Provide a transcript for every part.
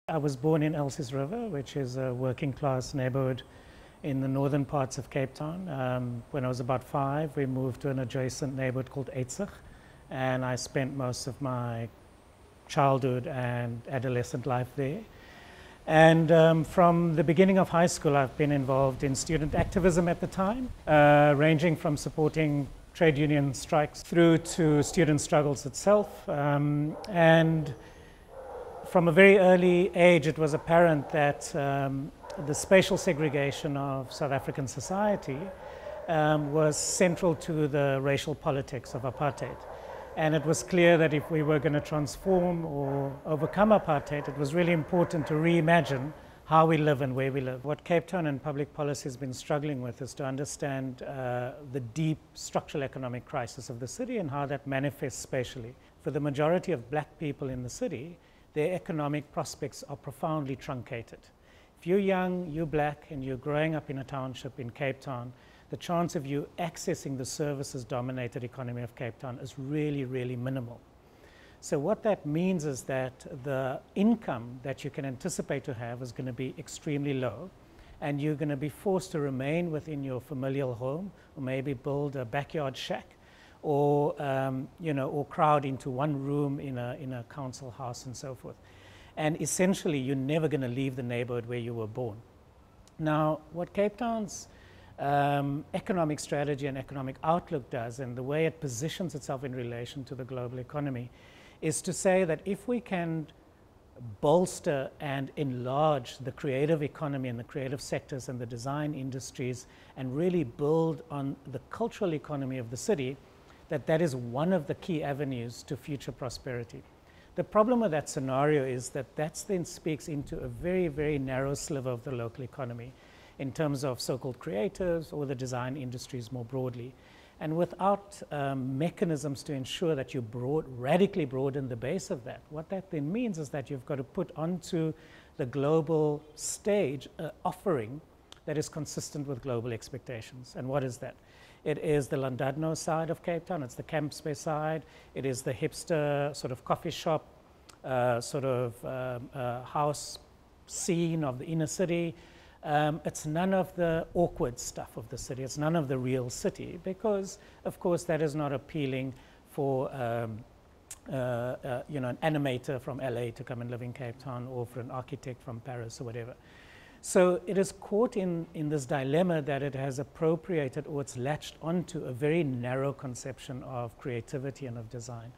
I was born in Elsies River, which is a working class neighborhood in the northern parts of Cape Town. When I was about 5, we moved to an adjacent neighborhood called Pieterse, and I spent most of my childhood and adolescent life there. And from the beginning of high school, I've been involved in student activism at the time, ranging from supporting trade union strikes through to student struggles itself. And from a very early age, it was apparent that the spatial segregation of South African society was central to the racial politics of apartheid. And it was clear that if we were going to transform or overcome apartheid, it was really important to reimagine how we live and where we live. What Cape Town and public policy has been struggling with is to understand the deep structural economic crisis of the city and how that manifests spatially. For the majority of black people in the city, their economic prospects are profoundly truncated. If you're young, you're black, and you're growing up in a township in Cape Town, the chance of you accessing the services-dominated economy of Cape Town is really, really minimal. So what that means is that the income that you can anticipate to have is going to be extremely low, and you're going to be forced to remain within your familial home, or maybe build a backyard shack, or or crowd into one room in a council house and so forth. And essentially, you're never going to leave the neighborhood where you were born. Now, what Cape Town's economic strategy and economic outlook does, and the way it positions itself in relation to the global economy, is to say that if we can bolster and enlarge the creative economy and the creative sectors and the design industries and really build on the cultural economy of the city, that is one of the key avenues to future prosperity. The problem with that scenario is that then speaks into a very, very narrow sliver of the local economy in terms of so-called creatives or the design industries more broadly. And without mechanisms to ensure that you radically broaden the base of that, what that then means is that you've got to put onto the global stage an offering that is consistent with global expectations. And what is that? It is the Llandudno side of Cape Town, it's the camp space side, it is the hipster sort of coffee shop, house scene of the inner city. It's none of the awkward stuff of the city, it's none of the real city, because of course that is not appealing for an animator from LA to come and live in Cape Town, or for an architect from Paris or whatever. So it is caught in this dilemma that it has appropriated, or it's latched onto a very narrow conception of creativity and of design.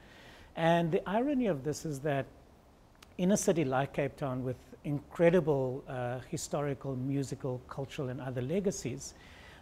And the irony of this is that in a city like Cape Town, with incredible historical, musical, cultural and other legacies,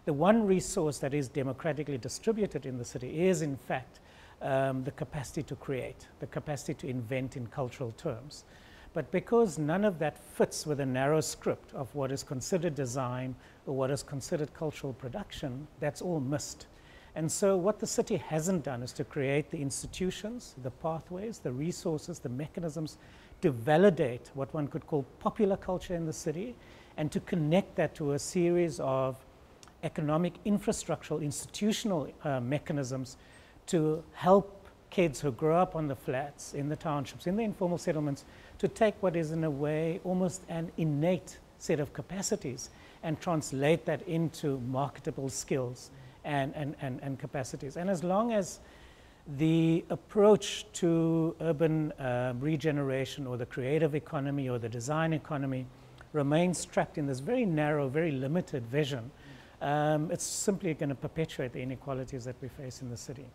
the one resource that is democratically distributed in the city is in fact the capacity to create, the capacity to invent in cultural terms. But because none of that fits with a narrow script of what is considered design or what is considered cultural production, that's all missed. And so what the city hasn't done is to create the institutions, the pathways, the resources, the mechanisms to validate what one could call popular culture in the city, and to connect that to a series of economic, infrastructural, institutional mechanisms to help kids who grow up on the flats, in the townships, in the informal settlements, to take what is in a way almost an innate set of capacities and translate that into marketable skills and capacities. And as long as the approach to urban regeneration or the creative economy or the design economy remains trapped in this very narrow, very limited vision, it's simply going to perpetuate the inequalities that we face in the city.